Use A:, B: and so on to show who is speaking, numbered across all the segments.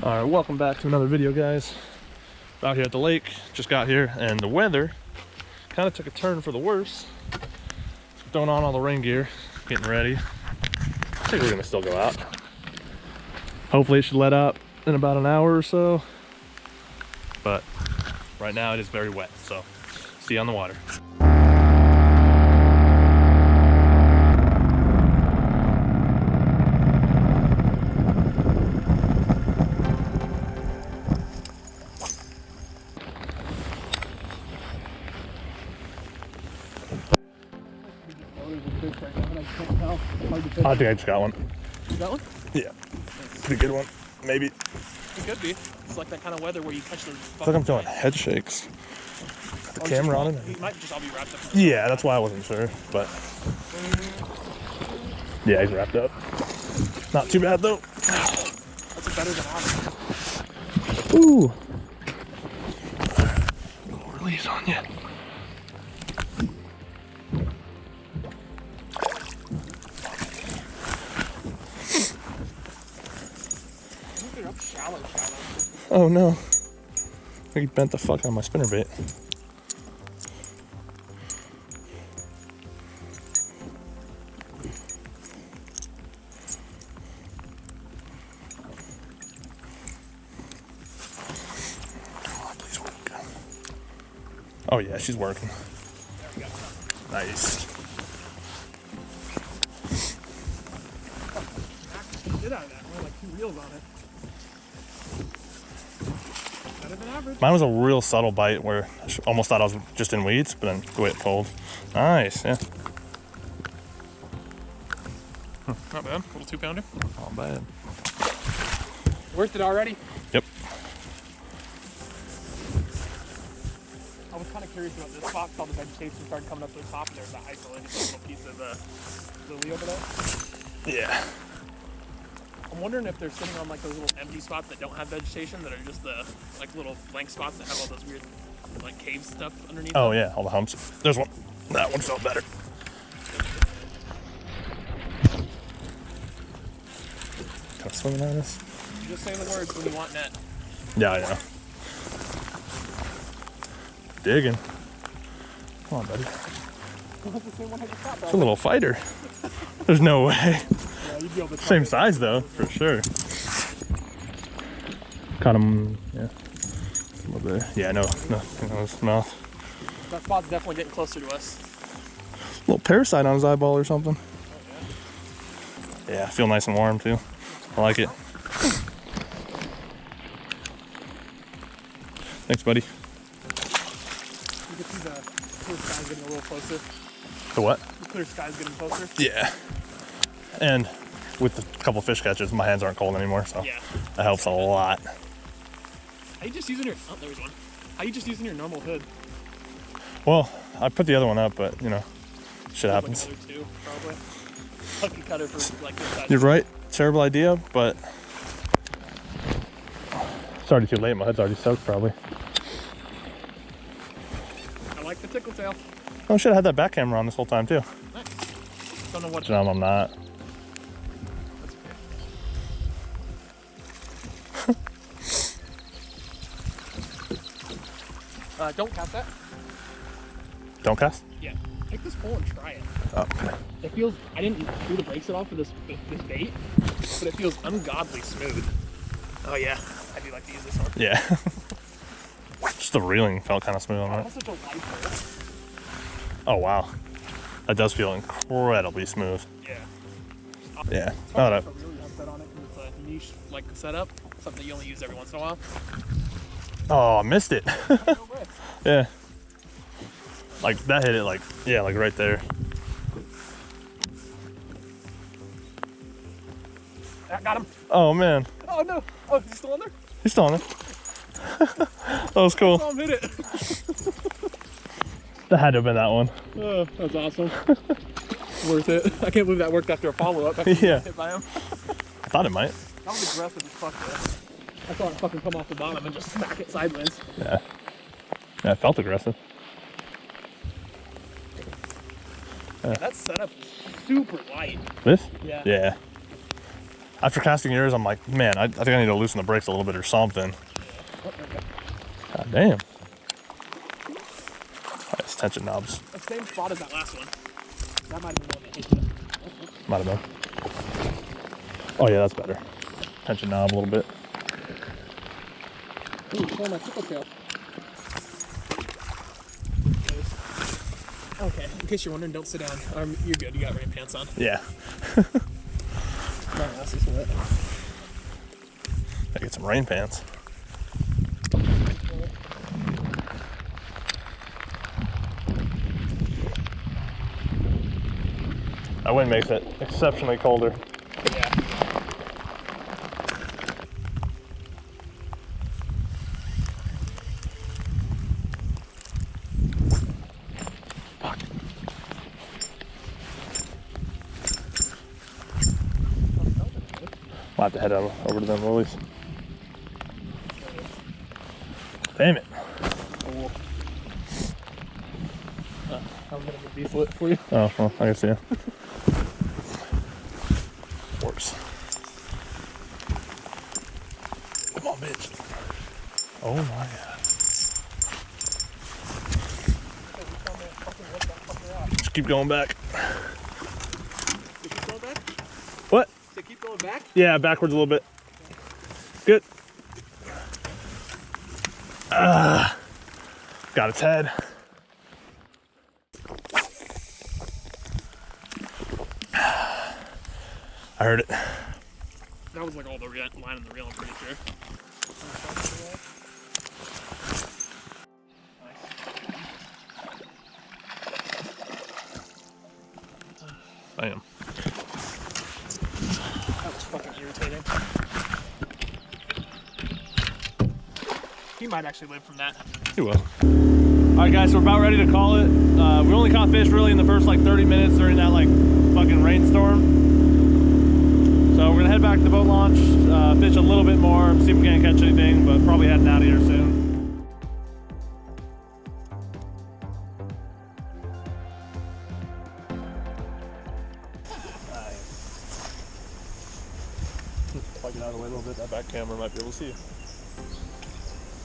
A: All right, welcome back to another video, guys. Out here at the lake, just got here, and the weather kind of took a turn for the worse. Throwing on all the rain gear, getting ready. I think we're gonna still go out. Hopefully it should let up in about an hour or so. But right now it is very wet, so see you on the water. I think I just got one.
B: You got one?
A: Yeah. Pretty good one. Maybe.
B: It could be. It's like that kind of weather where you catch those.
A: I feel like I'm feeling head shakes. Got the camera on it.
B: He might just all be wrapped up.
A: Yeah, that's why I wasn't sure, but yeah, he's wrapped up. Not too bad though.
B: That's better than ours.
A: Ooh. No release on you.
B: They're up shallow.
A: Oh no. I think he bent the fuck out of my spinnerbait. Please work. Oh yeah, she's working. Nice.
B: Get out of that. We're like 2 reels on it. Better than average.
A: Mine was a real subtle bite where I almost thought I was just in weeds, but then the way it pulled. Nice, yeah.
B: Not bad. Little 2-pounder.
A: Not bad.
B: Worth it already?
A: Yep.
B: I was kind of curious about this spot. All the vegetation started coming up to the top, and there's that isolated little piece of lily over there.
A: Yeah.
B: I'm wondering if they're sitting on like those little empty spots that don't have vegetation, that are just the like little blank spots that have all those weird like cave stuff underneath.
A: Oh
B: them.
A: yeah, all the humps. There's one. That one felt better. Kind of swimming at us.
B: Just saying the words when you want net.
A: Yeah, I know. Digging. Come on, buddy.
B: That's the same one I just shot,
A: It's a little fighter. There's no way.
B: Yeah, you'd be able to
A: Same size though, for sure. Caught him, yeah. A little bit. Yeah, no, nothing on his mouth.
B: That spot's definitely getting closer to us.
A: Little parasite on his eyeball or something. Yeah, I feel nice and warm too. I like it. Thanks, buddy.
B: You can see the clear sky's getting a little closer.
A: The what?
B: The clear sky's getting closer.
A: Yeah. And with a couple fish catches, my hands aren't cold anymore, so
B: Yeah.
A: that helps a lot.
B: Are you just using your? Oh, there was one. How you just using your normal hood?
A: Well, I put the other one up, but you know, shit
B: Like
A: happens.
B: another 2, probably. Hooky cutter for like this size.
A: You're right. Terrible idea, but it's already too late. My head's already soaked, probably.
B: I like the tickle tail.
A: Oh, should have had that back camera on this whole time too.
B: Nice. Don't know what.
A: No, I'm not.
B: That's okay. Don't cast that.
A: Don't cast?
B: Yeah. Take this pole and try it.
A: Oh, okay.
B: It feels. I didn't do the brakes at all for this bait, but it feels ungodly smooth. Oh yeah, I do like to use this one.
A: Yeah. Just the reeling felt kind of smooth on that.
B: That's such a light hole.
A: Oh, wow. That does feel incredibly smooth.
B: Yeah.
A: Yeah.
B: It's
A: Oh,
B: hard
A: that,
B: to really upset on it because it's a niche like setup, something that you only use every once in a while.
A: oh, I missed it.
B: No way.
A: Yeah. Like, that hit it like, yeah, like right there.
B: I got him.
A: Oh, man.
B: Oh no. Oh, he's still on there?
A: He's still on it. That was cool.
B: Oh, hit it.
A: That had to have been that one.
B: Oh, that's awesome. Worth it. I can't believe that worked after a follow-up. After
A: Yeah.
B: Hit by him.
A: I thought it might.
B: That was aggressive as fuck, though. I saw it fucking come off the bottom and just smack it sideways.
A: Yeah. Yeah, it felt aggressive.
B: Yeah, that setup is super light.
A: This?
B: Yeah.
A: Yeah. After casting yours, I'm like, man, I think I need to loosen the brakes a little bit or something.
B: Oh, okay.
A: God damn. Nice tension knobs.
B: The same spot as that last one. That might have been one that hit you.
A: Might have been. Oh yeah, that's better. Tension knob a little bit.
B: Ooh, show my triple tail. Okay, in case you're wondering, don't sit down. You're good, you got rain pants on.
A: Yeah.
B: My ass is wet.
A: I get some rain pants. That wind makes it exceptionally colder.
B: Yeah.
A: Fuck. I'll have to head over to them lilies. Damn it.
B: Oh. I'm gonna be foot for you.
A: Oh, well, I can see you. Works. Come on, bitch. Oh my god. Just keep going back.
B: Keep going back?
A: What?
B: So keep going back?
A: Yeah, backwards a little bit. Good. Got its head. I heard it.
B: That was like all the line in the reel, I'm pretty sure.
A: Bam.
B: That was fucking irritating. He might actually live from that.
A: You will. All right, guys, so we're about ready to call it. We only caught fish really in the first like 30 minutes during that like fucking rainstorm. So we're gonna head back to the boat launch, fish a little bit more, see if we can't catch anything, but probably heading out of here soon. Plug it out a little bit, that back camera might be able to see you.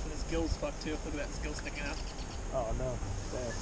B: And his gill's fucked too. Look at that, his gill sticking out.
A: Oh no, damn.